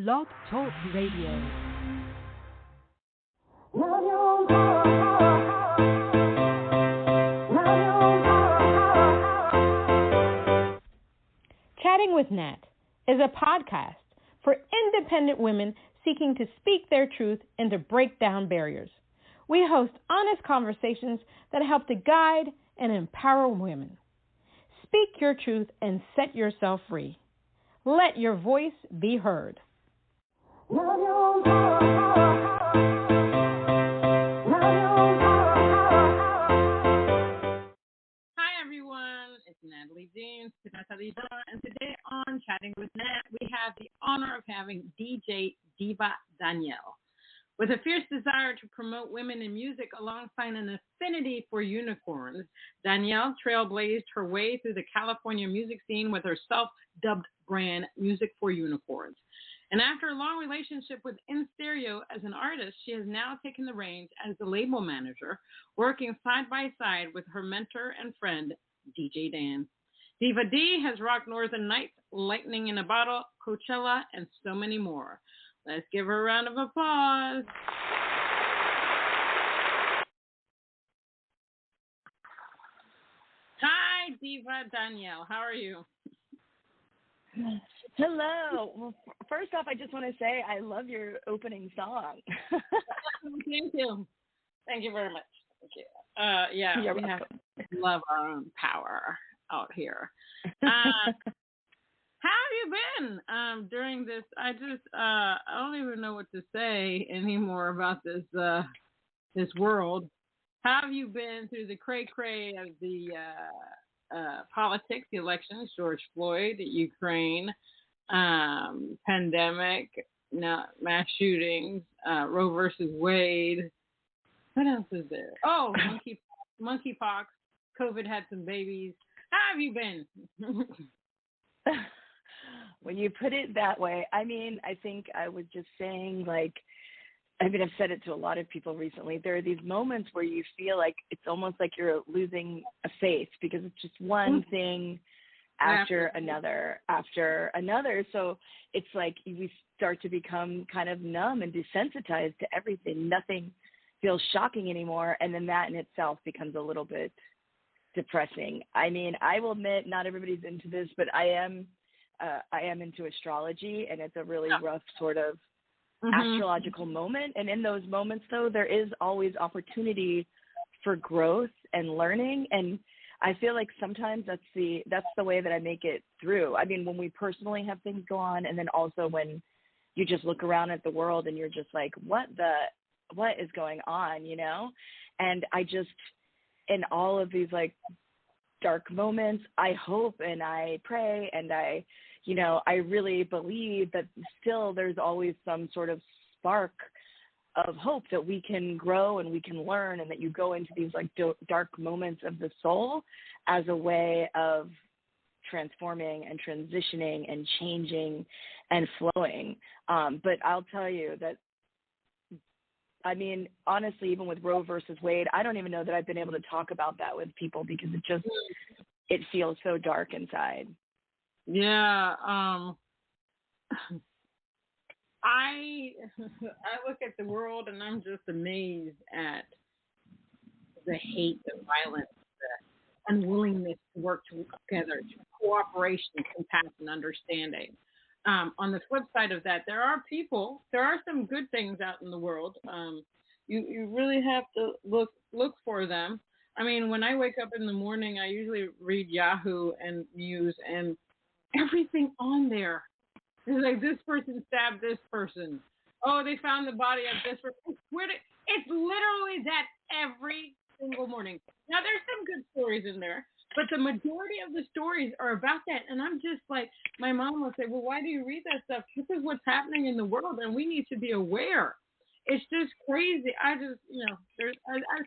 Blog Talk Radio. Chatting with Nat is a podcast for independent women seeking to speak their truth and to break down barriers. We host honest conversations that help to guide and empower women. Speak your truth and set yourself free. Let your voice be heard. Hi everyone, it's Natalie James, and today on Chatting with Nat, we have the honor of having DJ DivaDanielle. With a fierce desire to promote women in music alongside an affinity for unicorns, Danielle trailblazed her way through the California music scene with her self-dubbed brand, Music for Unicorns. And after a long relationship with InStereo as an artist, she has now taken the reins as the label manager, working side by side with her mentor and friend, DJ Dan. divaD has rocked Northern Nights, Lightning in a Bottle, Coachella, and so many more. Let's give her a round of applause. Hi, DivaDanielle. How are you? Hello. Well, first off, I just want to say I love your opening song. Thank you. Thank you very much. Thank you. Yeah, You're we welcome. have to love our own power out here. How have you been during this? I don't even know what to say anymore about this world. How have you been through the cray-cray of the politics, the elections, George Floyd, Ukraine, pandemic, mass shootings, Roe versus Wade? What else is there? Oh, monkeypox. COVID had some babies. How have you been? When you put it that way, I mean, I think I was just saying, I've said it to a lot of people recently. There are these moments where you feel like it's almost like you're losing a faith because it's just one thing after another. So it's like we start to become kind of numb and desensitized to everything. Nothing feels shocking anymore. And then that in itself becomes a little bit depressing. I mean, I will admit not everybody's into this, but I am into astrology, and it's a really rough sort of astrological moment. And in those moments, though, there is always opportunity for growth and learning. And I feel like sometimes that's the way that I make it through. I mean, when we personally have things go on, and then also when you just look around at the world and you're just like, what is going on, you know? And I just, in all of these dark moments, I hope and I pray and I really believe that still there's always some sort of spark of hope that we can grow and we can learn, and that you go into these dark moments of the soul as a way of transforming and transitioning and changing and flowing. But I'll tell you that, I mean, honestly, even with Roe versus Wade, I don't even know that I've been able to talk about that with people because it feels so dark inside. Yeah. I look at the world and I'm just amazed at the hate, the violence, the unwillingness to work together, to cooperation, compassion, understanding. On the flip side of that, there are some good things out in the world. You really have to look for them. I mean, when I wake up in the morning, I usually read Yahoo and News, and everything on there is like, this person stabbed this person. Oh, they found the body of this person. It's literally that every single morning. Now, there's some good stories in there, but the majority of the stories are about that. And I'm just like, my mom will say, well, why do you read that stuff? This is what's happening in the world, and we need to be aware. It's just crazy. I just,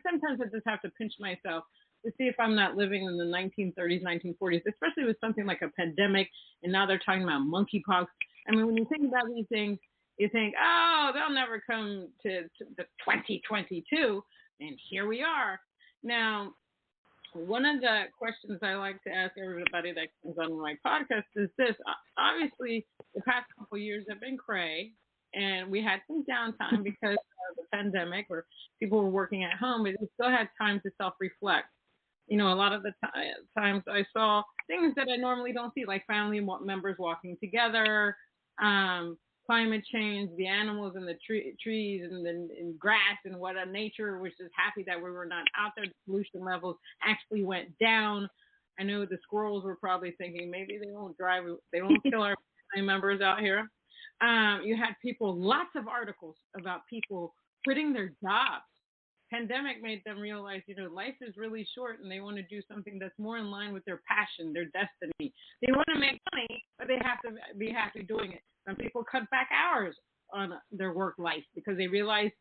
sometimes I just have to pinch myself to see if I'm not living in the 1930s, 1940s, especially with something like a pandemic, and now they're talking about monkeypox. I mean, when you think about these things, you think, oh, they'll never come to the 2022, and here we are. Now, one of the questions I like to ask everybody that comes on my podcast is this. Obviously, the past couple of years have been cray, and we had some downtime because of the pandemic where people were working at home, but we still had time to self-reflect. A lot of the times I saw things that I normally don't see, like family members walking together, climate change, the animals and the trees and the grass and what nature was just happy that we were not out there. The pollution levels actually went down. I know the squirrels were probably thinking maybe they won't kill our family members out here. You had lots of articles about people quitting their jobs. Pandemic made them realize, life is really short and they want to do something that's more in line with their passion, their destiny. They want to make money, but they have to be happy doing it. Some people cut back hours on their work life because they realized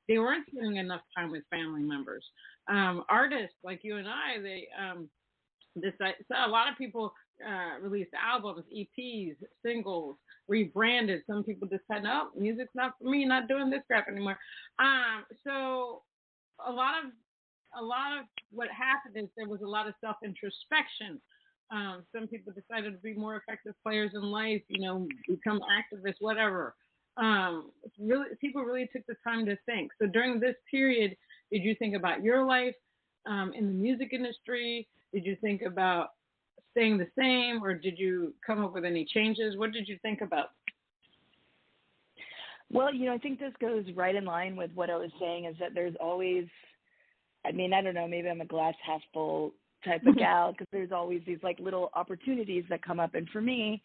they weren't spending enough time with family members. Artists like you and I, so a lot of people released albums, EPs, singles, rebranded. Some people just said, no, music's not for me, not doing this crap anymore. So a lot of what happened is there was a lot of self-introspection. Some people decided to be more effective players in life, become activists, whatever. People really took the time to think. So during this period, did you think about your life in the music industry? Did you think about staying the same, or did you come up with any changes? What did you think about? Well, I think this goes right in line with what I was saying, is that there's always, I don't know, maybe I'm a glass half full type of gal, because there's always these like little opportunities that come up. And for me,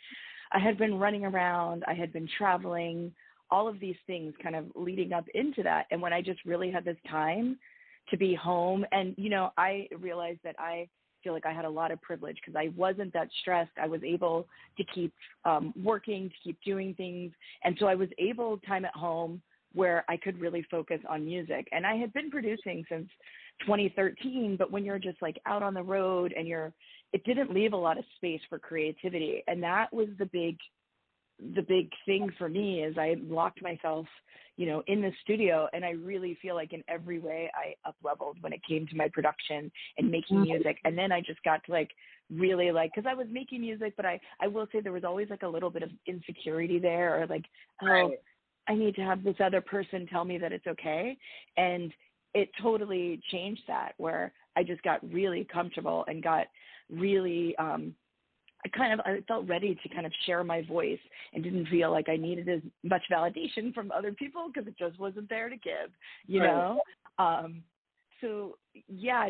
I had been running around, I had been traveling, all of these things kind of leading up into that. And when I just really had this time to be home, and, I realized that I feel like I had a lot of privilege because I wasn't that stressed. I was able to keep working, to keep doing things. And so I was able time at home where I could really focus on music. And I had been producing since 2013, but when you're just like out on the road and it didn't leave a lot of space for creativity. And that was the big thing for me, is I locked myself, in the studio, and I really feel like in every way I up-leveled when it came to my production and making music. And then I just got to like really like, because I was making music, but I will say there was always like a little bit of insecurity there, or like, oh, I need to have this other person tell me that it's okay. And it totally changed that, where I just got really comfortable and got really, I felt ready to kind of share my voice and didn't feel like I needed as much validation from other people because it just wasn't there to give, you know? So yeah,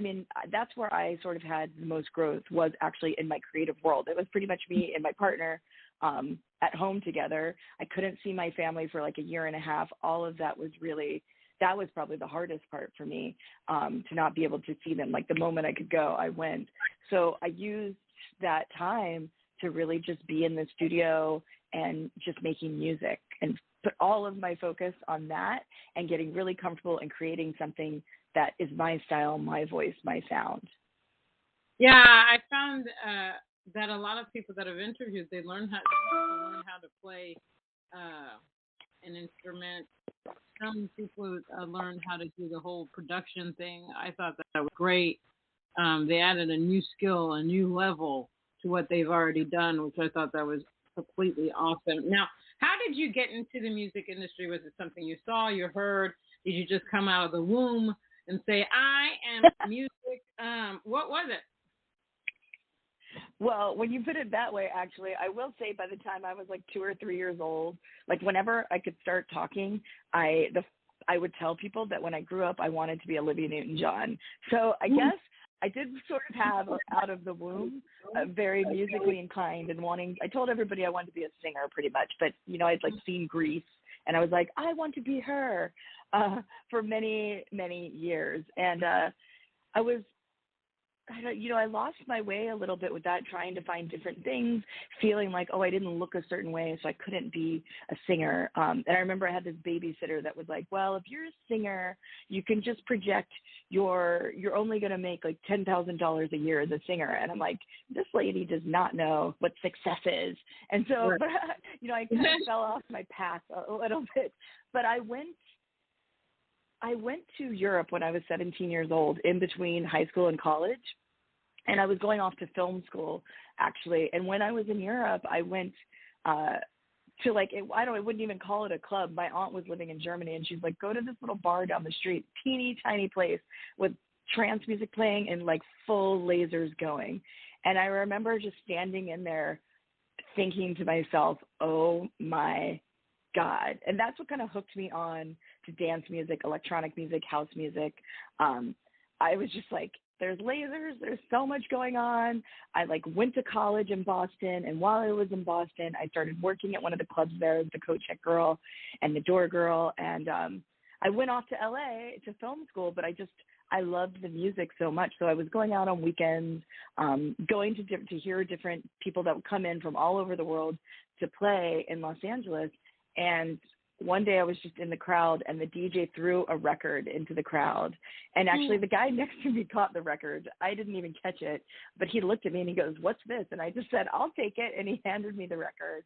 that's where I sort of had the most growth, was actually in my creative world. It was pretty much me and my partner at home together. I couldn't see my family for like a year and a half. All of that was probably the hardest part for me, to not be able to see them. Like the moment I could go, I went. So I used that time to really just be in the studio and just making music, and put all of my focus on that and getting really comfortable and creating something that is my style, my voice, my sound. Yeah, I found that a lot of people that I've interviewed, they learn how to play an instrument. Some people learn how to do the whole production thing. I thought that was great. They added a new skill, a new level to what they've already done, which I thought that was completely awesome. Now, how did you get into the music industry? Was it something you saw, you heard? Did you just come out of the womb and say, I am music? What was it? Well, when you put it that way, actually, I will say by the time I was like 2 or 3 years old, like whenever I could start talking, I would tell people that when I grew up, I wanted to be Olivia Newton-John. So I guess I did sort of have out of the womb, very musically inclined and I told everybody I wanted to be a singer pretty much, but I'd like seen Grease and I was like, I want to be her, for many, many years. And, I lost my way a little bit with that, trying to find different things, feeling like, I didn't look a certain way, so I couldn't be a singer. And I remember I had this babysitter that was like, well, if you're a singer, you can just project you're only going to make like $10,000 a year as a singer. And I'm like, this lady does not know what success is. And so, I kind of fell off my path a little bit. But I went to Europe when I was 17 years old, in between high school and college. And I was going off to film school, actually. And when I was in Europe, I went to like, I wouldn't even call it a club. My aunt was living in Germany, and she's like, go to this little bar down the street, teeny tiny place with trance music playing and like full lasers going. And I remember just standing in there thinking to myself, oh my God. And that's what kind of hooked me on to dance music, electronic music, house music. I was just like, there's lasers, there's so much going on. I like went to college in Boston, and while I was in Boston, I started working at one of the clubs there, the coat check girl and the door girl. And I went off to LA to film school, but I loved the music so much. So I was going out on weekends, going to hear different people that would come in from all over the world to play in Los Angeles. And one day I was just in the crowd, and the DJ threw a record into the crowd. And actually the guy next to me caught the record. I didn't even catch it, but he looked at me and he goes, what's this? And I just said, I'll take it. And he handed me the record.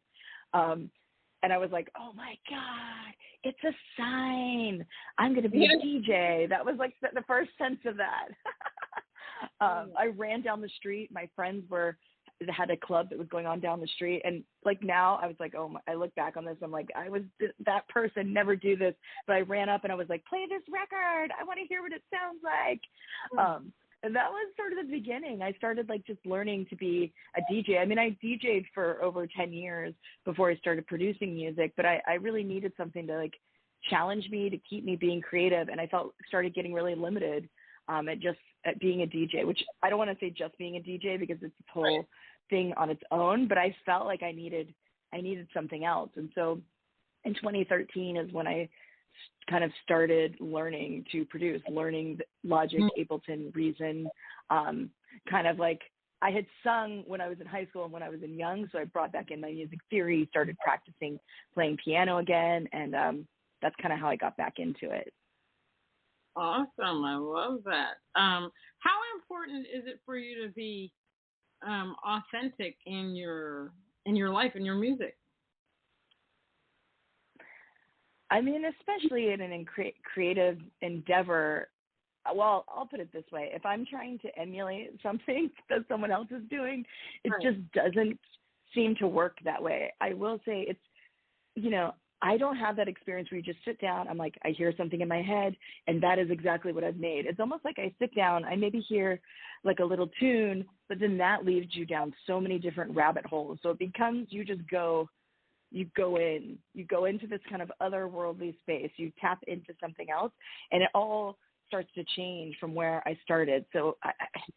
And I was like, oh my God, it's a sign. I'm going to be a DJ. That was like the first sense of that. I ran down the street. My friends had a club that was going on down the street. And like now I was like, I look back on this. I'm like, I was that person, never do this. But I ran up and I was like, play this record. I want to hear what it sounds like. And that was sort of the beginning. I started like just learning to be a DJ. I mean, I DJ'd for over 10 years before I started producing music, but I really needed something to like challenge me, to keep me being creative. And I started getting really limited at being a DJ, which I don't want to say just being a DJ because it's a whole thing on its own, but I felt like I needed something else. And so in 2013 is when I kind of started learning to produce, learning Logic, Ableton, Reason, kind of like I had sung when I was in high school and when I was in young. So I brought back in my music theory, started practicing playing piano again. And that's kind of how I got back into it. Awesome. I love that. How important is it for you to be authentic in your life and your music? I mean, especially in an creative endeavor, well, I'll put it this way. If I'm trying to emulate something that someone else is doing, it just doesn't seem to work that way. I will say I don't have that experience where you just sit down. I'm like, I hear something in my head, and that is exactly what I've made. It's almost like I sit down, I maybe hear like a little tune, but then that leads you down so many different rabbit holes. So it becomes, you go into this kind of otherworldly space. You tap into something else, and it all starts to change from where I started. So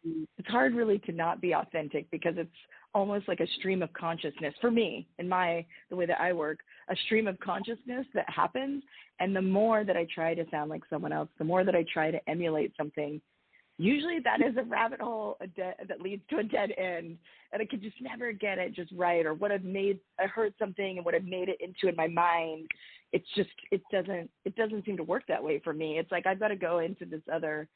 it's hard really to not be authentic because it's almost like a stream of consciousness for me, in the way that I work, a stream of consciousness that happens. And the more that I try to sound like someone else, the more that I try to emulate something, usually that is a rabbit hole that leads to a dead end, and I could just never get it just right. Or I heard something and what I've made it into in my mind, it doesn't seem to work that way for me. It's like I've got to go into this other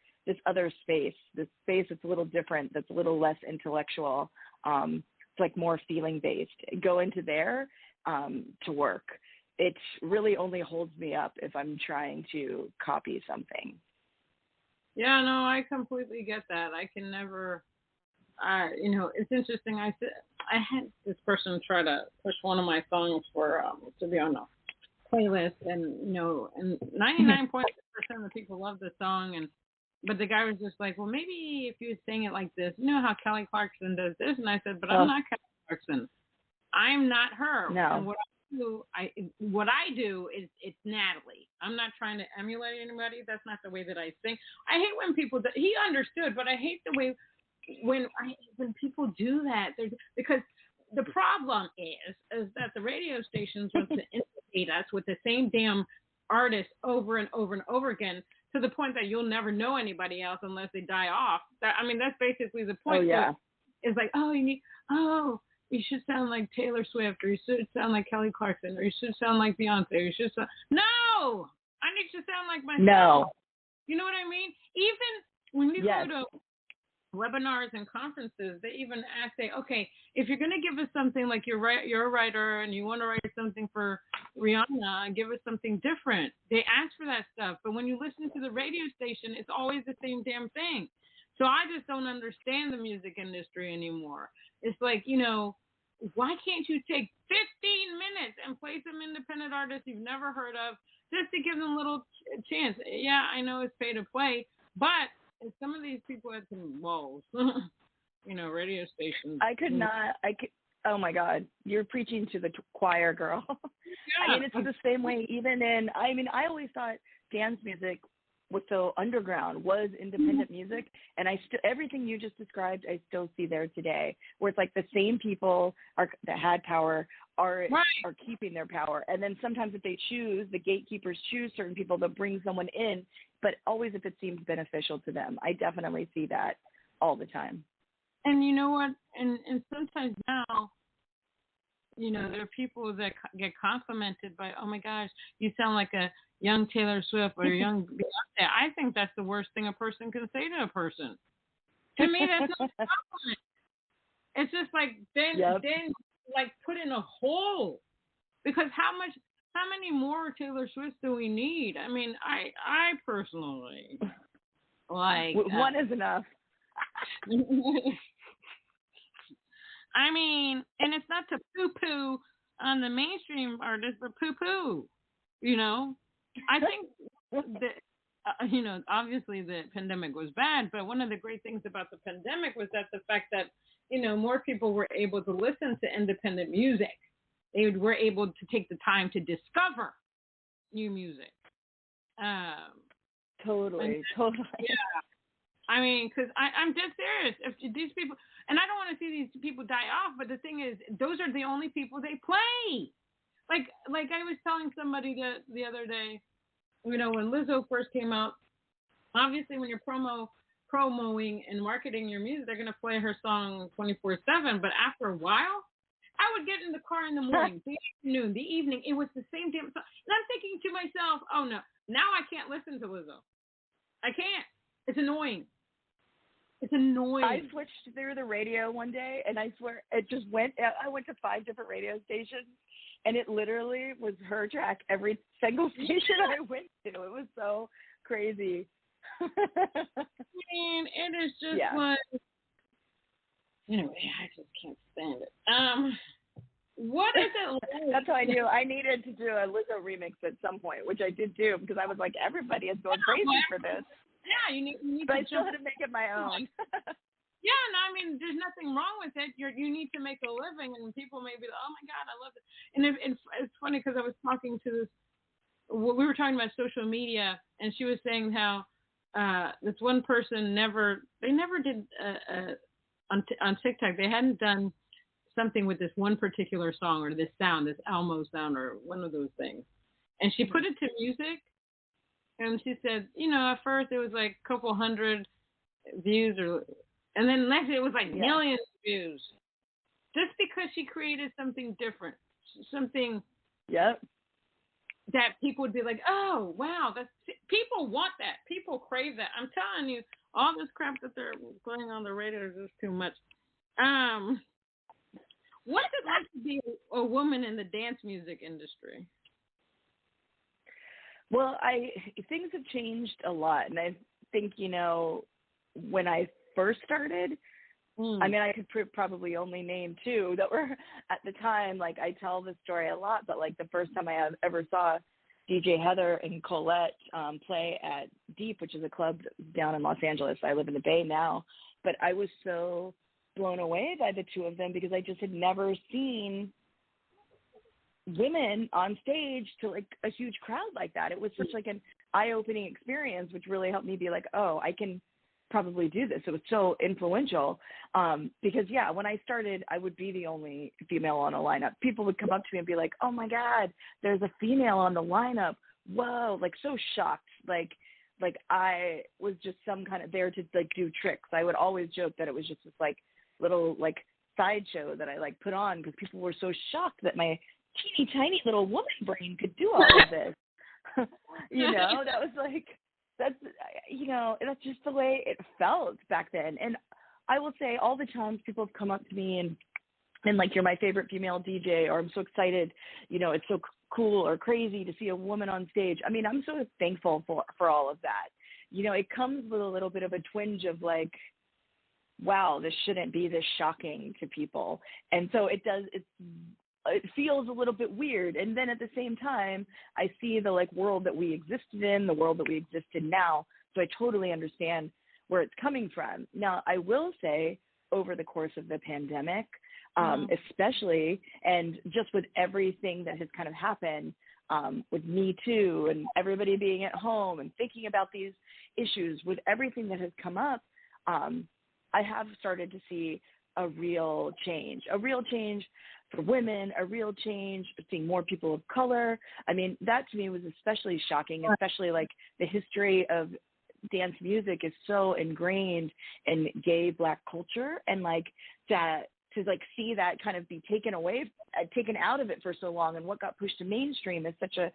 space, this space that's a little different, that's a little less intellectual. It's like more feeling based. Go into there to work. It really only holds me up if I'm trying to copy something. Yeah, no, I completely get that. I can never, it's interesting. I had this person try to push one of my songs to be on a playlist, and 99.6% of the people love the song, but the guy was just like, well, maybe if you sing it like this, you know how Kelly Clarkson does this, and I said, but I'm not Kelly Clarkson. I'm not her. No. And what I do is it's Natalie. I'm not trying to emulate anybody. That's not the way that I sing. I hate when people he understood, but I hate the way when people do that. Because the problem is that the radio stations want to inundate us with the same damn artist over and over and over again, to the point that you'll never know anybody else unless they die off. That's basically the point. Oh yeah. So it's like, you should sound like Taylor Swift, or you should sound like Kelly Clarkson, or you should sound like Beyonce, or you should sound... No! I need to sound like myself. No. You know what I mean? Even when you Yes. go to webinars and conferences, they even say, okay, if you're going to give us something like you're a writer and you want to write something for Rihanna, give us something different. They ask for that stuff. But when you listen to the radio station, it's always the same damn thing. So I just don't understand the music industry anymore. It's like, why can't you take 15 minutes and play some independent artists you've never heard of just to give them a little chance? Yeah, I know it's pay to play, but some of these people had some walls, radio stations. Oh my God, you're preaching to the choir, girl. Yeah. I mean, it's the same way I always thought dance music was so underground, was independent music, and everything you just described, I still see there today, where it's like the same people that had power are keeping their power, and then sometimes if they choose, the gatekeepers choose certain people to bring someone in, but always if it seems beneficial to them. I definitely see that all the time. And you know what? And sometimes now, there are people that get complimented by, oh my gosh, you sound like a young Taylor Swift or a young Beyonce. I think that's the worst thing a person can say to a person. To me, that's not a compliment. It's just like then like put in a hole, because how many more Taylor Swifts do we need? I mean, I personally like one is enough. I mean, and it's not to poo-poo on the mainstream artists, but poo-poo, I think that, obviously the pandemic was bad, but one of the great things about the pandemic was that the fact that, more people were able to listen to independent music. They were able to take the time to discover new music. Totally. Yeah. I mean, because I'm dead serious. If these people, and I don't want to see these people die off, but the thing is, those are the only people they play. Like I was telling somebody the other day, when Lizzo first came out, obviously when you're promoting and marketing your music, they're going to play her song 24/7. But after a while, I would get in the car in the morning, the afternoon, the evening. It was the same damn song. And I'm thinking to myself, oh no, now I can't listen to Lizzo. I can't. It's annoying. It's annoying. I switched through the radio one day, and I swear it just went. I went to 5 different radio stations, and it literally was her track every single station I went to. It was so crazy. I mean, it is just like. Anyway, I just can't stand it. What is it like? That's how I knew I needed to do a Lizzo remix at some point, which I did do, because I was like, everybody is going crazy for this. Yeah, you need but I still had to make it my own. Yeah, no, I mean, there's nothing wrong with it. You need to make a living, and people may be like, oh my God, I love it. And it's funny because I was talking to this. We were talking about social media, and she was saying how this one person never did on TikTok. They hadn't done something with this one particular song or this sound, this Elmo sound or one of those things. And she put it to music, and she said, at first it was like a couple hundred views, and then next it was like millions of views, just because she created something different, something that people would be like, oh wow, people want that, people crave that. I'm telling you, all this crap that they're playing on the radio is just too much. What's it like to be a woman in the dance music industry? Well, things have changed a lot, and I think, when I first started, I mean, I could probably only name 2 that were at the time. Like, I tell this story a lot, but like the first time I ever saw DJ Heather and Colette play at Deep, which is a club down in Los Angeles. I live in the Bay now, but I was so blown away by the 2 of them because I just had never seen women on stage to like a huge crowd like that. It was such like an eye-opening experience, which really helped me be like, oh, I can probably do this. It was so influential because when I started, I would be the only female on a lineup. People would come up to me and be like, oh my God, there's a female on the lineup. Whoa, like so shocked. Like I was just some kind of there to like do tricks. I would always joke that it was just this like little like sideshow that I like put on because people were so shocked that my teeny tiny little woman brain could do all of this. That was like, that's just the way it felt back then. And I will say all the times people have come up to me and like, you're my favorite female DJ, or I'm so excited, it's so cool or crazy to see a woman on stage. I mean, I'm so thankful for all of that, it comes with a little bit of a twinge of like, wow, this shouldn't be this shocking to people. And so it feels a little bit weird. And then at the same time, I see the like world that we existed in, the world that we exist in now. So I totally understand where it's coming from. Now, I will say over the course of the pandemic, especially, and just with everything that has kind of happened, with Me Too and everybody being at home and thinking about these issues, with everything that has come up, I have started to see a real change for women, a real change, seeing more people of color. I mean, that to me was especially shocking, especially like the history of dance music is so ingrained in gay Black culture, and like that, to like see that kind of be taken out of it for so long, and what got pushed to mainstream is such a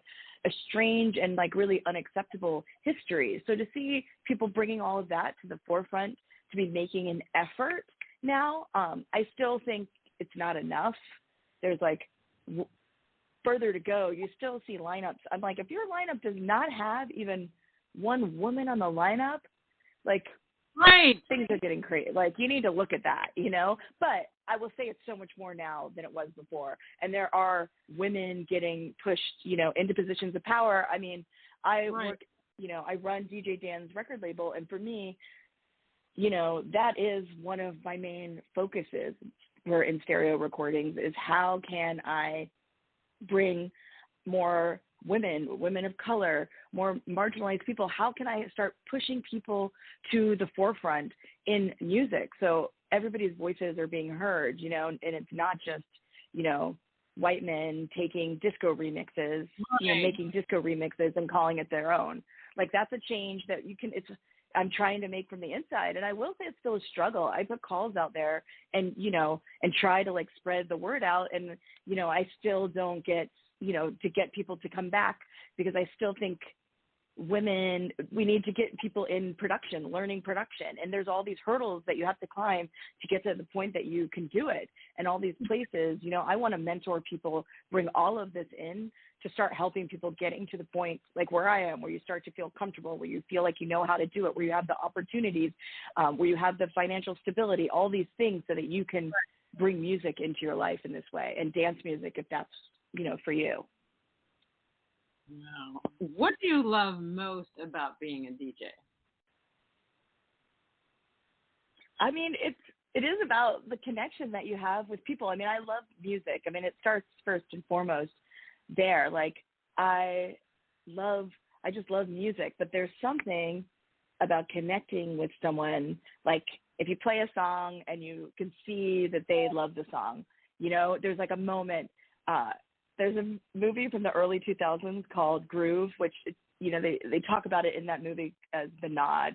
strange and like really unacceptable history. So to see people bringing all of that to the forefront, to be making an effort now, I still think it's not enough. There's like further to go. You still see lineups. I'm like, if your lineup does not have even one woman on the lineup, like, right, things are getting crazy. Like, you need to look at that, But I will say it's so much more now than it was before. And there are women getting pushed, into positions of power. I mean, I work, I run DJ Dan's record label. And for me, that is one of my main focuses for InStereo recordings, is how can I bring more women of color, more marginalized people? How can I start pushing people to the forefront in music so everybody's voices are being heard, and it's not just, white men taking disco remixes, making disco remixes and calling it their own. Like, that's a change that I'm trying to make from the inside. And I will say it's still a struggle. I put calls out there and try to like spread the word out. And, I still don't get, to get people to come back, because I still think we need to get people in production, learning production. And there's all these hurdles that you have to climb to get to the point that you can do it. And all these places, I want to mentor people, bring all of this in to start helping people getting to the point like where I am, where you start to feel comfortable, where you feel like you know how to do it, where you have the opportunities, where you have the financial stability, all these things, so that you can bring music into your life in this way, and dance music, if that's, for you. Wow. What do you love most about being a DJ? I mean, it is about the connection that you have with people. I mean, I love music. I mean, it starts first and foremost there. Like, I just love music, but there's something about connecting with someone. Like, if you play a song and you can see that they love the song, there's like a moment. There's a movie from the early 2000s called Groove, which, they talk about it in that movie as the nod,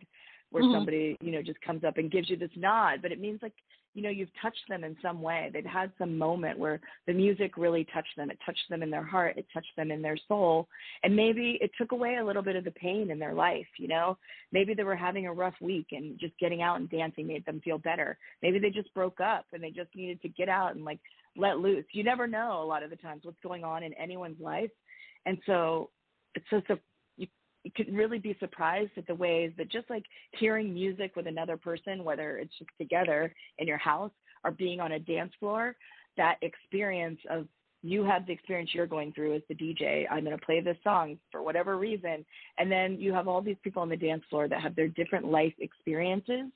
where somebody, just comes up and gives you this nod, but it means like, you've touched them in some way. They've had some moment where the music really touched them. It touched them in their heart. It touched them in their soul. And maybe it took away a little bit of the pain in their life, Maybe they were having a rough week and just getting out and dancing made them feel better. Maybe they just broke up and they just needed to get out and like let loose. You never know a lot of the times what's going on in anyone's life. And so it's just you could really be surprised at the ways that just like hearing music with another person, whether it's just together in your house or being on a dance floor, that experience of, you have the experience you're going through as the DJ. I'm going to play this song for whatever reason. And then you have all these people on the dance floor that have their different life experiences.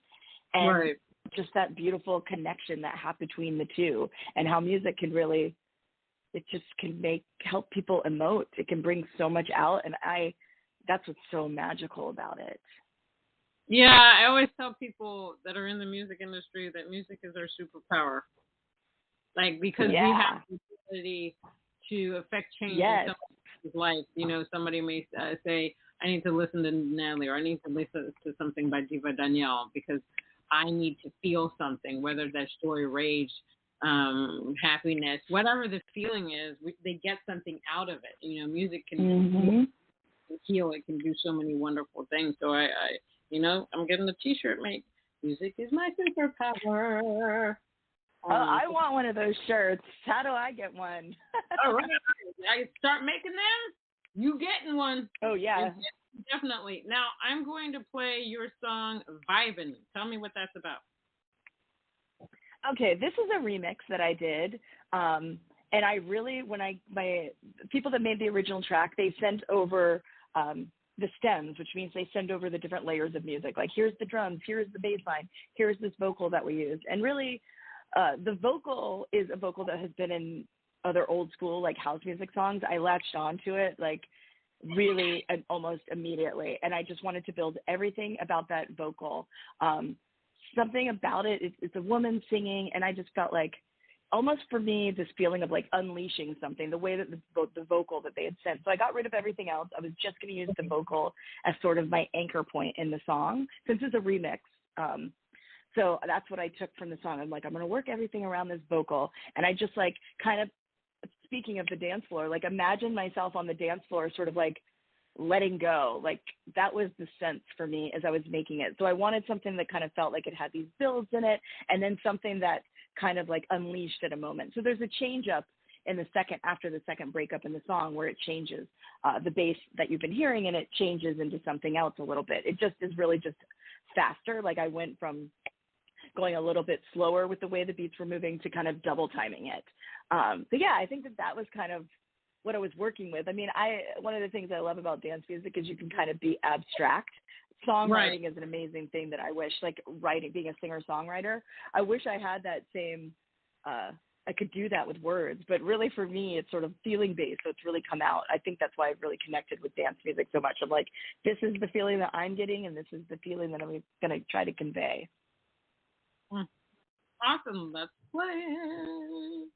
And just that beautiful connection that happens between the two, and how music can really, it just can help people emote. It can bring so much out. And that's what's so magical about it. Yeah, I always tell people that are in the music industry that music is our superpower. Like, because we have the ability to affect change in someone's life. Somebody may say, I need to listen to Natalie, or I need to listen to something by DivaDanielle because I need to feel something, whether that's joy, rage, happiness, whatever the feeling is, they get something out of it. Music can heal. It can do so many wonderful things. So I'm getting a T-shirt made. Music is my superpower. I want one of those shirts. How do I get one? All right. I start making them. You getting one. Oh, yeah. Definitely. Now I'm going to play your song "Vibin'." Tell me what that's about. Okay, this is a remix that I did. And I really, my people that made the original track, they sent over the stems, which means they send over the different layers of music. Like, here's the drums, here's the bass line, here's this vocal that we used. And really, the vocal is a vocal that has been in other old school, like, house music songs. I latched onto it, like, really almost immediately. And I just wanted to build everything about that vocal. Something about it, it's a woman singing, and I just felt like, almost for me, this feeling of like unleashing something, the way that the vocal that they had sent. So I got rid of everything else. I was just going to use the vocal as sort of my anchor point in the song, since it's a remix. So that's what I took from the song. I'm like, I'm going to work everything around this vocal. And I just like kind of, speaking of the dance floor, like imagine myself on the dance floor sort of like letting go. Like that was the sense for me as I was making it. So I wanted something that kind of felt like it had these builds in it, and then something that kind of like unleashed at a moment. So there's a change up in the second, after the second breakup in the song, where it changes the bass that you've been hearing, and it changes into something else a little bit. It just is really just faster. Like I went from going a little bit slower with the way the beats were moving to kind of double timing it. So yeah, I think that was kind of what I was working with. I mean, one of the things I love about dance music is you can kind of be abstract. Songwriting is an amazing thing that I wish, like writing, being a singer-songwriter, I wish I had that same, I could do that with words, but really for me, it's sort of feeling-based, so it's really come out. I think that's why I've really connected with dance music so much. I'm like, this is the feeling that I'm getting, and this is the feeling that I'm going to try to convey. Awesome. Let's play.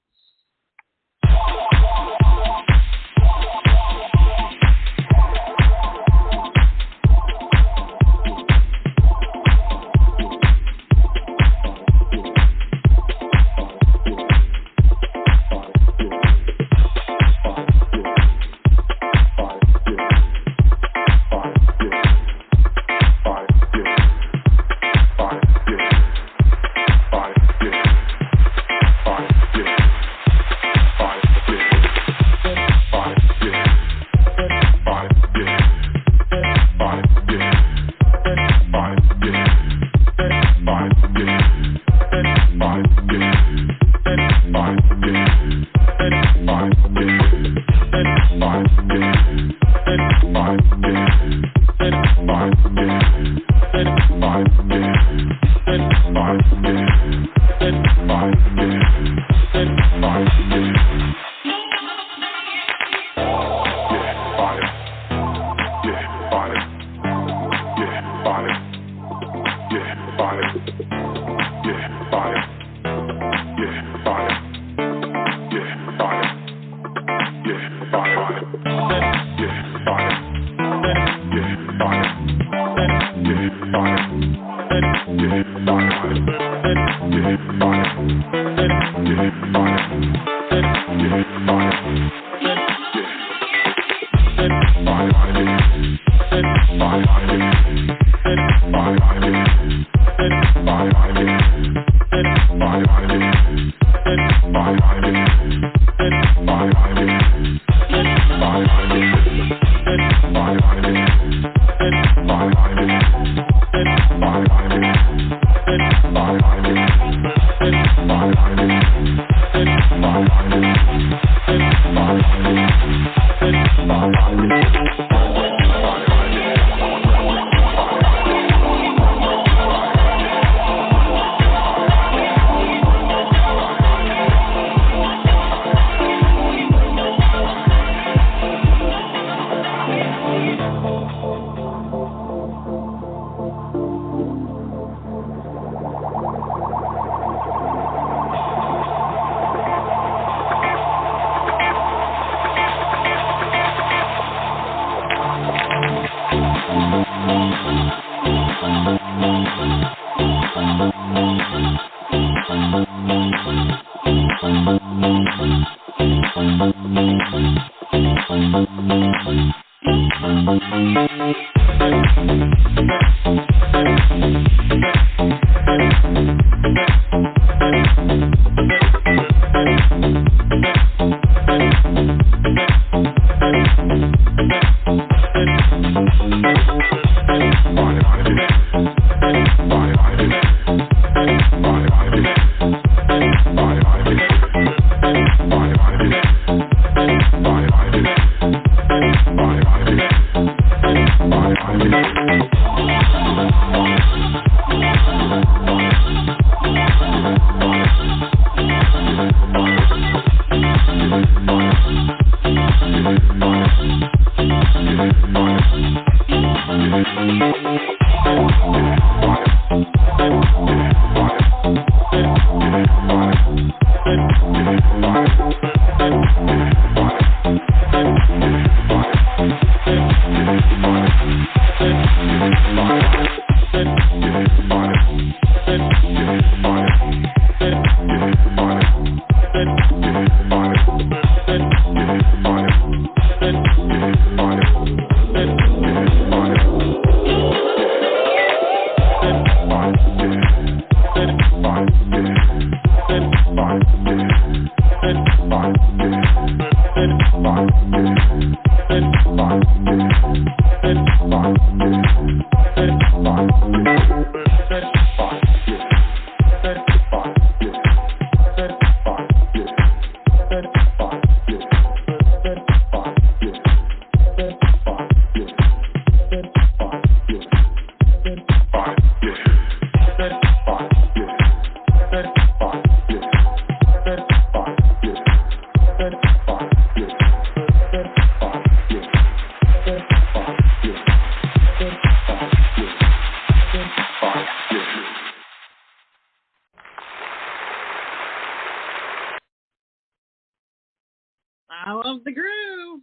I love the groove.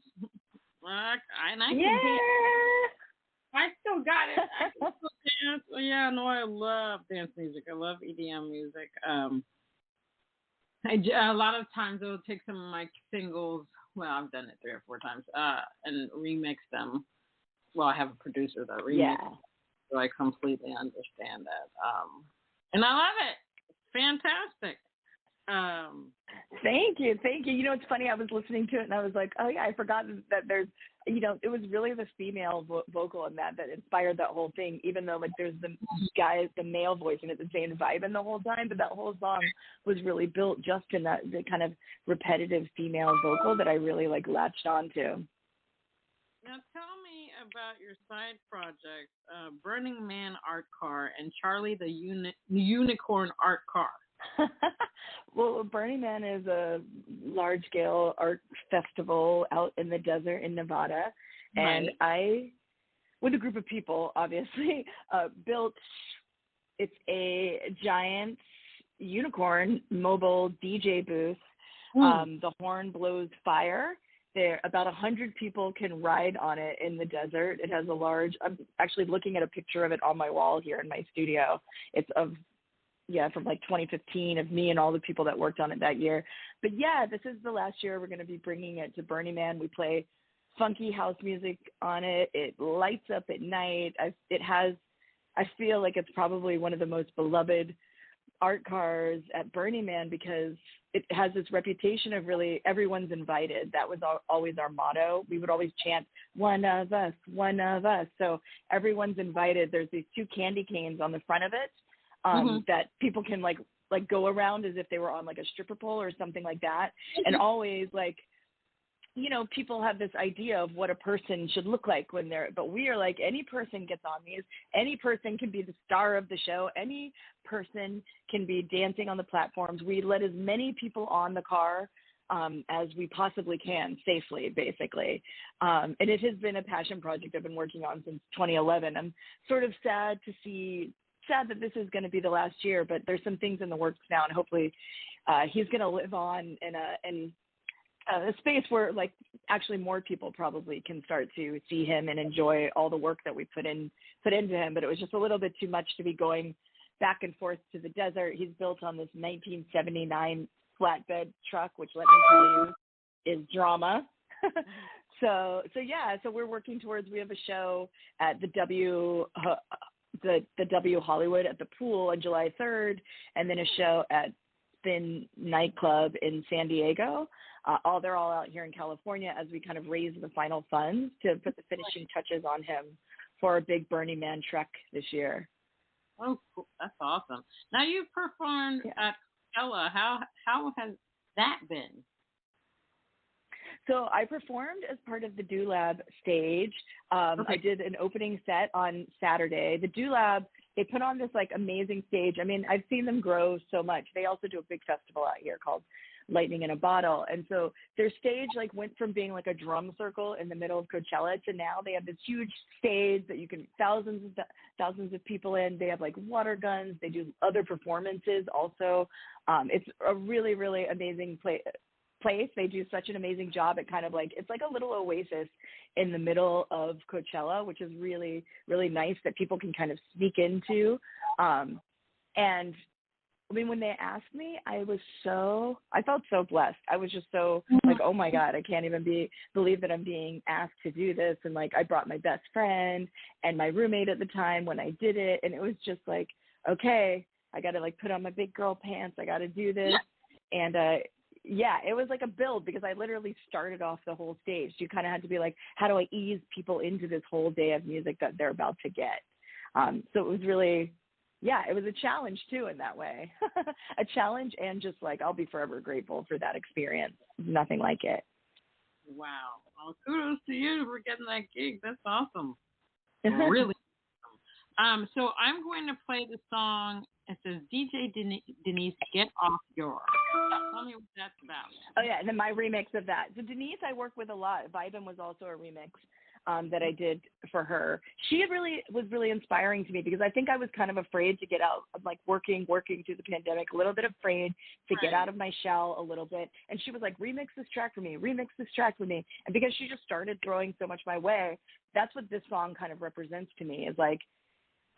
And I can dance. I still got it. I can still dance. Yeah, no, I love dance music. I love EDM music. A lot of times I will take some of my singles. Well, I've done it 3 or 4 times. And remix them. Well, I have a producer that remixes. Yeah. So I completely understand that. And I love it. It's fantastic. Thank you. You know, it's funny. I was listening to it and I was like, oh yeah, I forgot that there's, you know, it was really the female vocal in that inspired that whole thing. Even though like there's the male voice and it's the same vibe in the whole time, but that whole song was really built just in the kind of repetitive female vocal that I really like latched onto. Now tell me about your side project, Burning Man Art Car and Charlie the Unicorn Art Car. Well, Burning Man is a large-scale art festival out in the desert in Nevada. Right. And I, with a group of people, obviously, built, it's a giant unicorn mobile DJ booth. The horn blows fire. There, about 100 people can ride on it in the desert. It has a large, I'm actually looking at a picture of it on my wall here in my studio. It's from like 2015 of me and all the people that worked on it that year. But yeah, this is the last year we're going to be bringing it to Burning Man. We play funky house music on it. It lights up at night. I feel like it's probably one of the most beloved art cars at Burning Man because it has this reputation of really everyone's invited. That was always our motto. We would always chant, one of us, one of us. So everyone's invited. There's these 2 candy canes on the front of it that people can like go around as if they were on like a stripper pole or something like that. And always like, you know, people have this idea of what a person should look like when but we are like, any person gets on these. Any person can be the star of the show. Any person can be dancing on the platforms. We let as many people on the car as we possibly can safely, basically. And it has been a passion project I've been working on since 2011. I'm sort of sad that this is going to be the last year, but there's some things in the works now, and hopefully he's going to live on in a space where like actually more people probably can start to see him and enjoy all the work that we put into him. But it was just a little bit too much to be going back and forth to the desert. He's built on this 1979 flatbed truck, which let me tell you is drama. So we're working towards, we have a show at the W Hollywood at the pool on July 3rd, and then a show at Spin nightclub in San Diego. They're all out here in California as we kind of raise the final funds to put the finishing touches on him for a big Burning Man trek this year. Oh, cool. That's awesome. Now you've performed at Coachella. How has that been? So I performed as part of the Do Lab stage. I did an opening set on Saturday. The Do Lab, they put on this like amazing stage. I mean, I've seen them grow so much. They also do a big festival out here called Lightning in a Bottle. And so their stage like went from being like a drum circle in the middle of Coachella to now they have this huge stage that you can thousands of people in. They have like water guns. They do other performances also. It's a really, really amazing place. place. They do such an amazing job at kind of like, it's like a little oasis in the middle of Coachella, which is really, really nice that people can kind of sneak into. And I mean, when they asked me, I felt so blessed. I was just so like, oh my God, I can't even believe that I'm being asked to do this. And like, I brought my best friend and my roommate at the time when I did it. And it was just like, okay, I got to like put on my big girl pants. I got to do this. And, yeah, it was like a build because I literally started off the whole stage. You kind of had to be like, how do I ease people into this whole day of music that they're about to get? So it was really, yeah, it was a challenge too in that way. A challenge, and just like, I'll be forever grateful for that experience. Nothing like it. Wow. Well, kudos to you for getting that gig. That's awesome. Really awesome. So I'm going to play the song. It says, DJ Denise, Get Off Your. Tell me what that's about. Oh, yeah, and then my remix of that. So Denise, I work with a lot. Vibin was also a remix that I did for her. She was really inspiring to me because I think I was kind of afraid to get out of like working through the pandemic, a little bit afraid to get out of my shell a little bit. And she was like, remix this track for me. And because she just started throwing so much my way, that's what this song kind of represents to me, is like,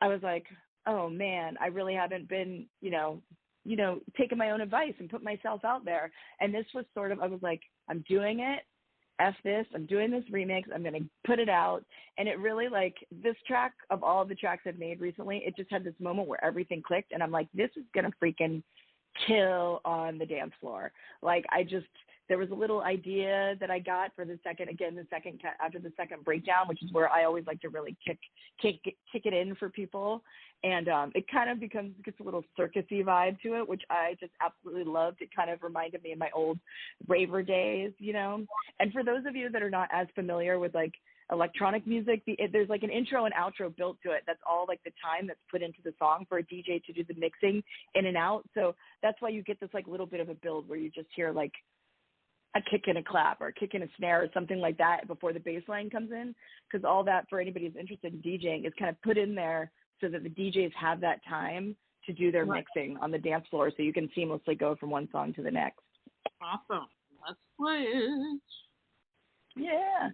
I was like, oh man, I really haven't been, taking my own advice and put myself out there. And this was sort of, I was like, I'm doing it. F this, I'm doing this remix. I'm going to put it out. And it really, like, this track, of all the tracks I've made recently, it just had this moment where everything clicked. And I'm like, this is going to freaking kill on the dance floor. Like, there was a little idea that I got for after the second breakdown, which is where I always like to really kick it in for people. And it kind of gets a little circusy vibe to it, which I just absolutely loved. It kind of reminded me of my old raver days, And for those of you that are not as familiar with like electronic music, there's like an intro and outro built to it. That's all like the time that's put into the song for a DJ to do the mixing in and out. So that's why you get this like little bit of a build where you just hear like a kick and a clap or a kick and a snare or something like that before the bass line comes in. Because all that, for anybody who's interested in DJing, is kind of put in there so that the DJs have that time to do their mixing on the dance floor, so you can seamlessly go from one song to the next. Awesome. Let's switch. Yeah.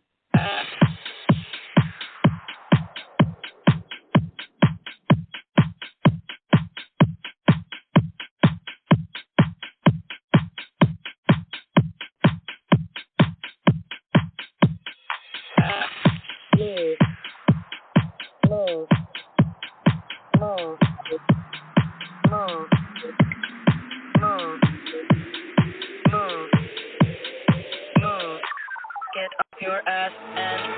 Get off your ass and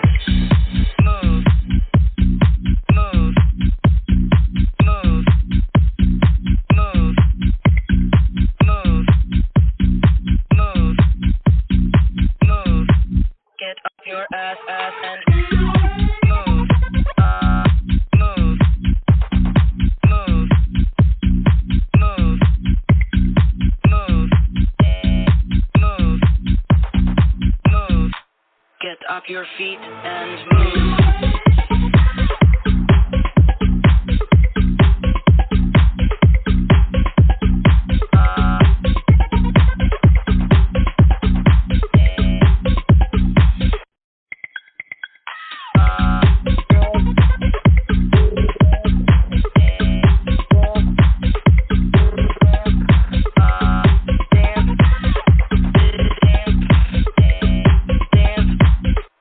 your feet and move.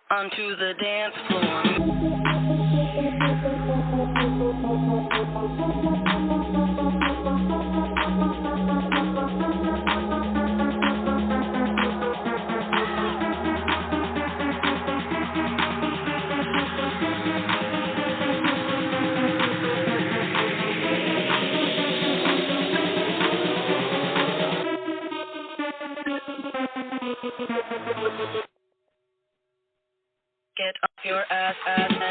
Onto the dance floor. Get off your ass and move.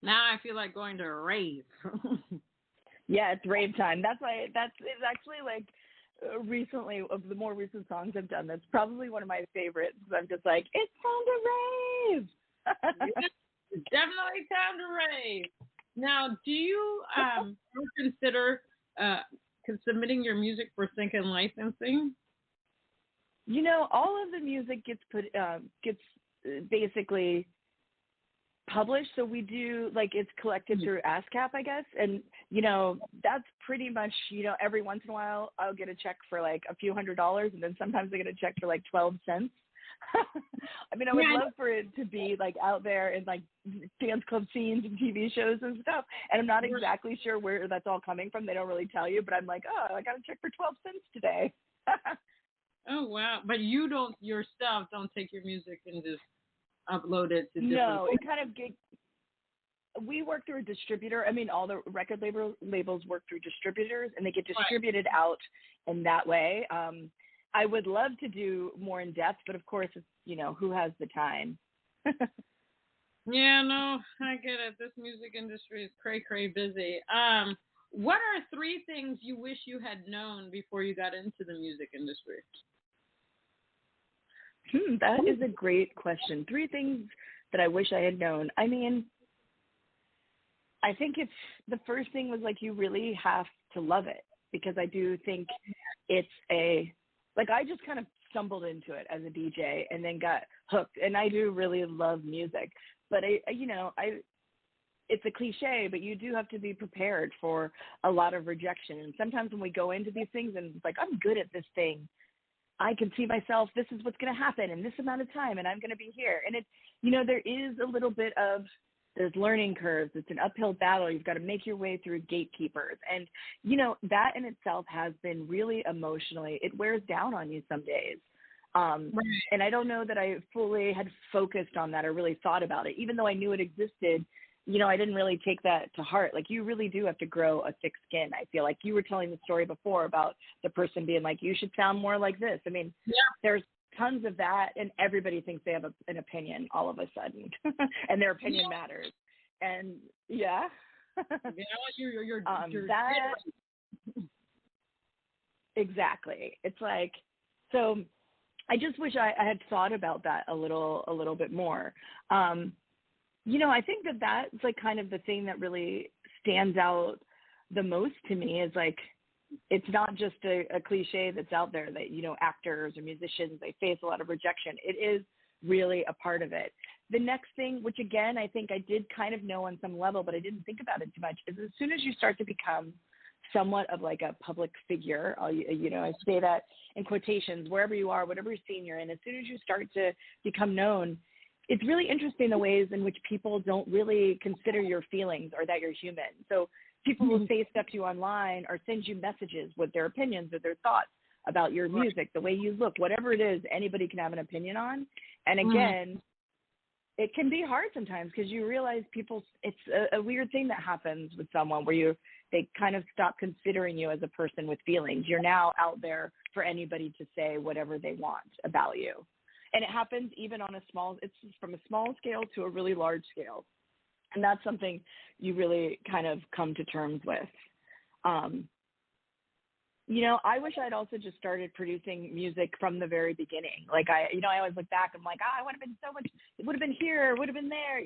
Now I feel like going to a rave. Yeah, it's rave time. It's actually like recently, of the more recent songs I've done, that's probably one of my favorites. I'm just like, it's time to rave. It's definitely time to rave. Now, do you consider submitting your music for sync and licensing? You know, all of the music gets basically published, so we do, like, it's collected through ASCAP, I guess, and you know, that's pretty much, you know, every once in a while I'll get a check for like a few $100s, and then sometimes I get a check for like 12 cents. I mean, I would love for it to be like out there in like dance club scenes and TV shows and stuff, and I'm not exactly sure where that's all coming from. They don't really tell you, but I'm like, oh, I got a check for 12 cents today. Oh wow! But you don't yourself don't take your music and just upload it to different. No, it kind of we work through a distributor. I mean, all the record labels work through distributors, and they get distributed out in that way. I would love to do more in depth, but of course, it's, you know, who has the time? Yeah, no, I get it. This music industry is cray busy. What are 3 things you wish you had known before you got into the music industry? That is a great question. 3 things that I wish I had known. I mean, I think the first thing was like, you really have to love it, because I do think it's I just kind of stumbled into it as a DJ and then got hooked, and I do really love music, but it's a cliche, but you do have to be prepared for a lot of rejection. And sometimes when we go into these things and it's like, I'm good at this thing, I can see myself, this is what's going to happen in this amount of time, and I'm going to be here. And it's, you know, there is a little bit of, there's learning curves. It's an uphill battle. You've got to make your way through gatekeepers. And, you know, that in itself has been really emotionally, it wears down on you some days. And I don't know that I fully had focused on that or really thought about it. Even though I knew it existed, you know, I didn't really take that to heart. Like, you really do have to grow a thick skin. I feel like you were telling the story before about the person being like, you should sound more like this. I mean, there's tons of that, and everybody thinks they have an opinion all of a sudden, and their opinion matters. And you're that exactly. It's like, so I just wish I had thought about that a little bit more. You know, I think that's like kind of the thing that really stands out the most to me is like, it's not just a cliche that's out there that, actors or musicians, they face a lot of rejection. It is really a part of it. The next thing, which again, I think I did kind of know on some level, but I didn't think about it too much, is as soon as you start to become somewhat of like a public figure, I say that in quotations, wherever you are, whatever scene you're in, as soon as you start to become known, it's really interesting the ways in which people don't really consider your feelings or that you're human. So people will say stuff to you online or send you messages with their opinions or their thoughts about your music, the way you look, whatever it is, anybody can have an opinion on. And again, it can be hard sometimes because you realize it's a weird thing that happens with someone where they kind of stop considering you as a person with feelings. You're now out there for anybody to say whatever they want about you. And it happens even on it's from a small scale to a really large scale. And that's something you really kind of come to terms with. I wish I'd also just started producing music from the very beginning. Like I always look back, I'm like, it would have been so much, it would have been here, it would have been there,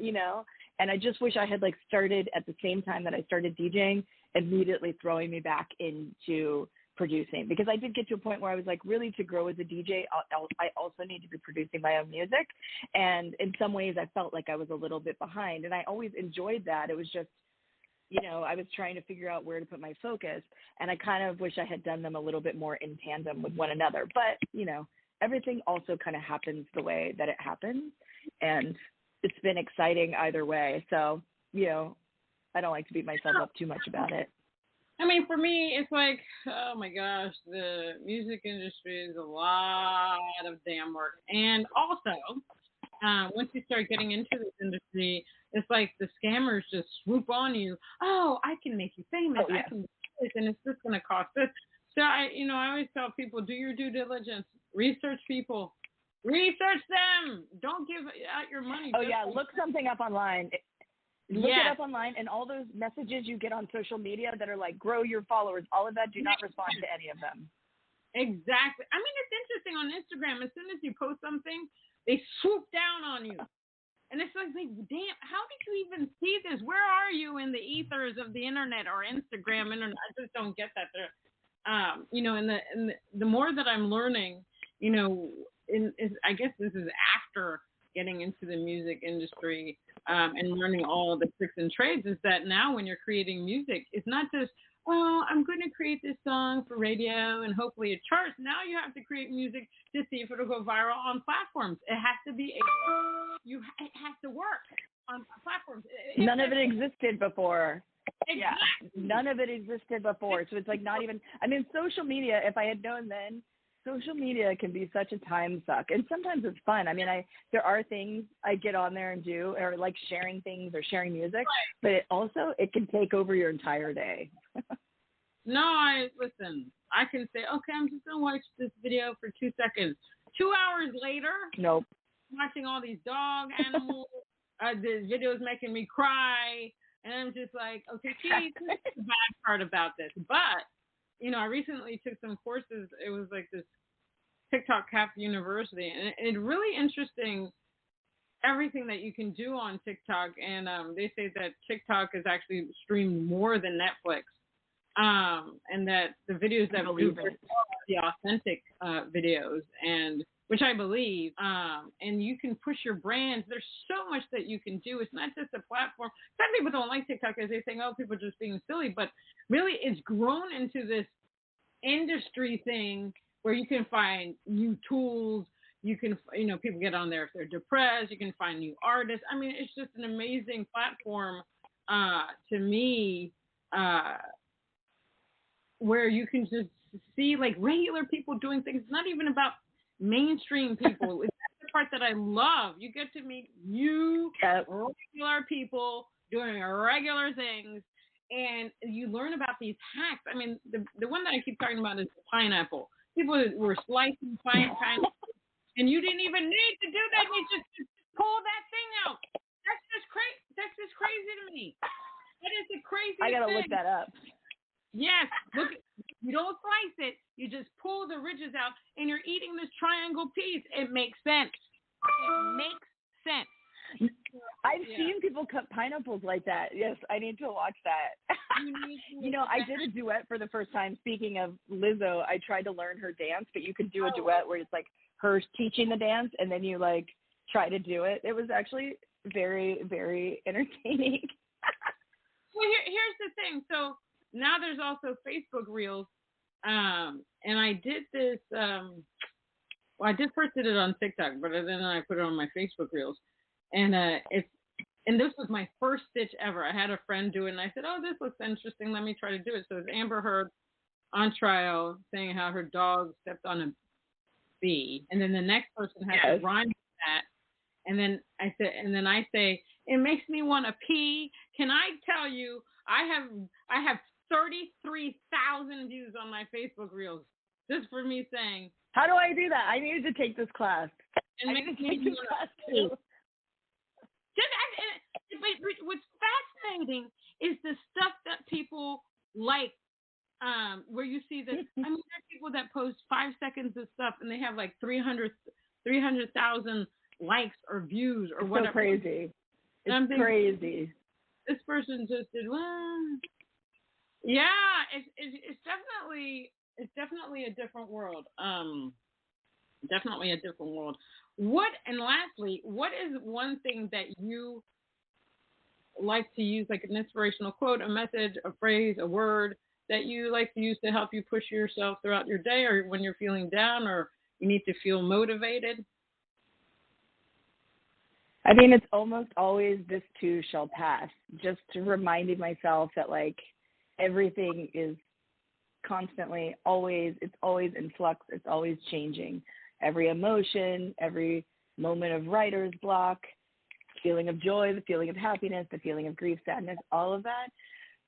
and I just wish I had like started at the same time that I started DJing, immediately throwing me back into producing, because I did get to a point where I was like, really, to grow as a DJ, I also need to be producing my own music. And in some ways I felt like I was a little bit behind, and I always enjoyed that. It was just, I was trying to figure out where to put my focus, and I kind of wish I had done them a little bit more in tandem with one another. But, everything also kind of happens the way that it happens, and it's been exciting either way. So, I don't like to beat myself up too much about it. I mean, for me, it's like, oh my gosh, the music industry is a lot of damn work. And also, once you start getting into this industry, it's like the scammers just swoop on you. Oh, I can make you famous. I can do this, and it's just going to cost this. So I always tell people, do your due diligence. Research people. Research them. Don't give out your money. Oh, yeah. Look something up online. Look it up online, and all those messages you get on social media that are like, grow your followers, all of that, do not respond to any of them. Exactly. I mean, it's interesting on Instagram. As soon as you post something, they swoop down on you. And it's like, damn, how did you even see this? Where are you in the ethers of the internet or Instagram internet? I just don't get that. And the more that I'm learning, I guess this is after getting into the music industry and learning all the tricks and trades, is that now when you're creating music, it's not just, well, I'm going to create this song for radio and hopefully it charts. Now you have to create music to see if it'll go viral on platforms. It has to be it has to work on platforms. None of it existed before. Exactly. Yeah, none of it existed before. So it's like not even, social media, if I had known then, social media can be such a time suck. And sometimes it's fun. I mean, there are things I get on there and do, or like sharing things or sharing music, but it can take over your entire day. No, listen, I can say, okay, I'm just going to watch this video for 2 seconds. 2 hours later, nope. Watching all these dog animals, the videos making me cry. And I'm just like, okay, geez, this is the bad part about this. But, I recently took some courses. It was like this TikTok Cap University. And it's really interesting, everything that you can do on TikTok. And they say that TikTok is actually streamed more than Netflix. And that the videos that do the authentic videos, and which I believe, and you can push your brands. There's so much that you can do. It's not just a platform. Some people don't like TikTok because they think, oh, people are just being silly, but really it's grown into this industry thing where you can find new tools. You can, people get on there if they're depressed. You can find new artists. I mean, it's just an amazing platform to me, where you can just see like regular people doing things. It's not even about mainstream people. It's the part that I love. You get to meet regular people doing regular things, and you learn about these hacks. I mean, the one that I keep talking about is the pineapple. People were slicing pineapple, and you didn't even need to do that. You just pull that thing out. That's just crazy. That's just crazy to me. That is the craziest thing. I gotta look that up. Yes, look, you don't slice it. You just pull the ridges out, and you're eating this triangle piece. It makes sense. It makes sense. I've seen people cut pineapples like that. Yes, I need to watch that. You know, I did a duet for the first time. Speaking of Lizzo, I tried to learn her dance, but you could do a duet where it's like her teaching the dance and then you like try to do it. It was actually very, very entertaining. Well, here's the thing. So now there's also Facebook Reels, and I did this. Well, I first did it on TikTok, but then I put it on my Facebook Reels, and this was my first stitch ever. I had a friend do it, and I said, "Oh, this looks interesting. Let me try to do it." So it's Amber Heard on trial saying how her dog stepped on a bee, and then the next person has to rhyme with that, and then I say, "It makes me want to pee." Can I tell you, I have 33,000 views on my Facebook Reels just for me saying, "How do I do that? I needed to take this class." And make this class too. But what's fascinating is the stuff that people like, where you see that. I mean, there are people that post 5 seconds of stuff and they have like 300,000 likes or views or whatever. So crazy. It's crazy. This person just did well. Yeah, it's definitely a different world. Definitely a different world. Lastly, what is one thing that you like to use, like an inspirational quote, a message, a phrase, a word that you like to use to help you push yourself throughout your day, or when you're feeling down or you need to feel motivated? I mean, it's almost always "this too shall pass." Just reminding myself that like everything is constantly it's always in flux. It's always changing. Every emotion, every moment of writer's block, feeling of joy, the feeling of happiness, the feeling of grief, sadness, all of that.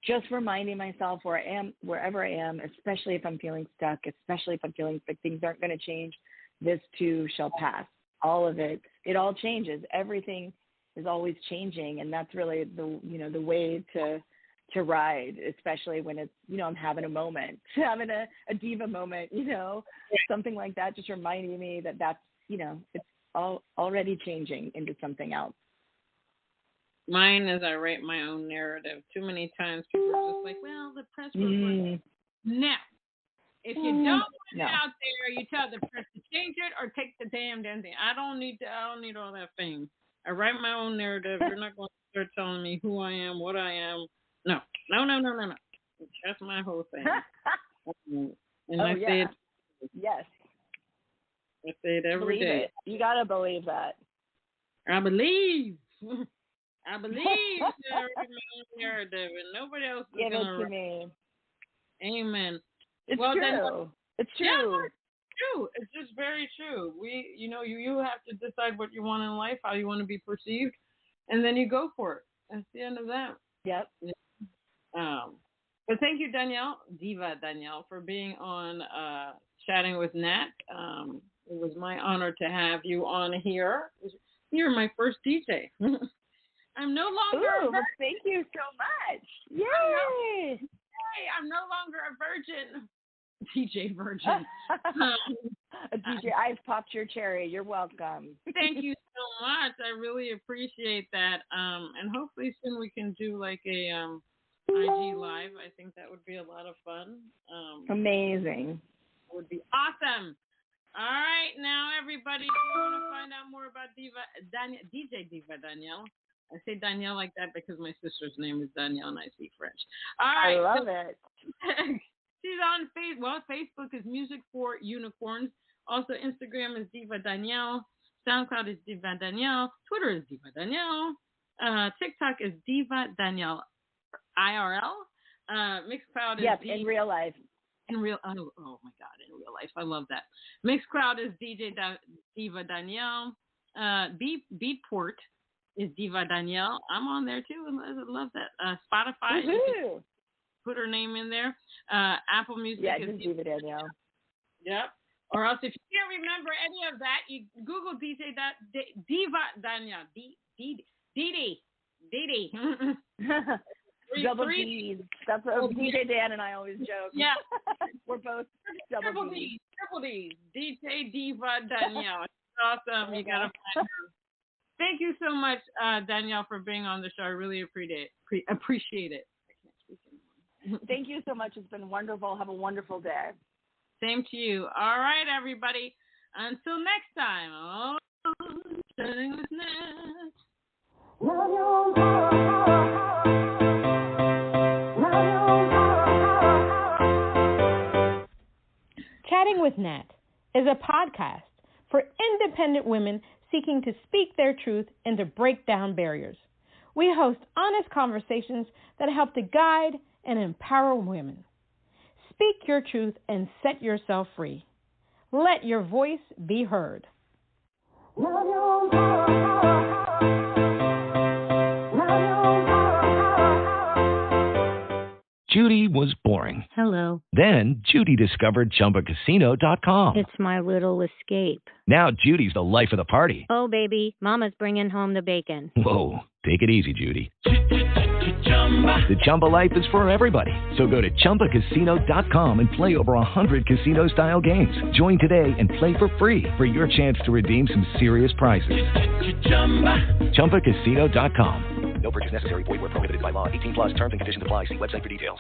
Just reminding myself where I am, wherever I am, especially if I'm feeling stuck, especially if I'm feeling like things aren't going to change, this too shall pass. All of it all changes. Everything is always changing, and that's really the way to ride, especially when it's, I'm having a moment, having a diva moment, something like that, just reminding me that that's, it's already changing into something else. Mine is I write my own narrative. Too many times people are just like, well, the press was no. If you don't want it out there, you tell the press to change it or take the damn thing. I don't need all that fame. I write my own narrative. You're not going to start telling me who I am, what I am. No. That's my whole thing. And I say it. Yes. I say it every day. You got to believe that. I believe that I write my own narrative and nobody else is Give going it to me. Amen. It's well, true. Then, it's true. Yeah, it's true. It's just very true. You have to decide what you want in life, how you want to be perceived, and then you go for it. That's the end of that. Yep. But thank you, DivaDanielle, for being on Chatting with Nat. It was my honor to have you on here. You're my first DJ. I'm no longer a virgin. Thank you so much. Yay! I'm no longer a virgin. DJ virgin. A DJ, I've popped your cherry. You're welcome. Thank you so much. I really appreciate that. And hopefully soon we can do like a IG live. I think that would be a lot of fun. Amazing. It would be awesome. All right, now everybody, if you want to find out more about DJ DivaDanielle. I say Danielle like that because my sister's name is Danielle and I speak French. All right. I love it. She's on Facebook is Music for Unicorns. Also, Instagram is DivaDanielle. SoundCloud is DivaDanielle. Twitter is DivaDanielle. TikTok is DivaDanielle IRL. Mixcloud is in real life. Oh my God, in real life. I love that. Mixcloud is DJ DivaDanielle. Beatport is DivaDanielle. I'm on there too. I love that. Spotify. Put her name in there. Apple Music is DivaDanielle. Yep. Or else if you can't remember any of that, you Google DJ DivaDanielle. Didi. Double D's. That's what DJ Dan and I always joke. Yeah. We're both double D's. Triple D's. DJ DivaDanielle. Awesome. You got to find her. Thank you so much, Danielle, for being on the show. I really appreciate it. I can't speak anymore. Thank you so much. It's been wonderful. Have a wonderful day. Same to you. All right, everybody. Until next time. Oh, Chatting with Nat. Chatting with Nat is a podcast for independent women seeking to speak their truth and to break down barriers. We host honest conversations that help to guide and empower women. Speak your truth and set yourself free. Let your voice be heard. Judy was boring. Hello. Then Judy discovered ChumbaCasino.com. It's my little escape. Now Judy's the life of the party. Oh, baby, mama's bringing home the bacon. Whoa, take it easy, Judy. The Chumba life is for everybody. So go to ChumbaCasino.com and play over 100 casino-style games. Join today and play for free for your chance to redeem some serious prizes. ChumbaCasino.com. No purchase necessary. Void where prohibited by law. 18+ terms and conditions apply. See website for details.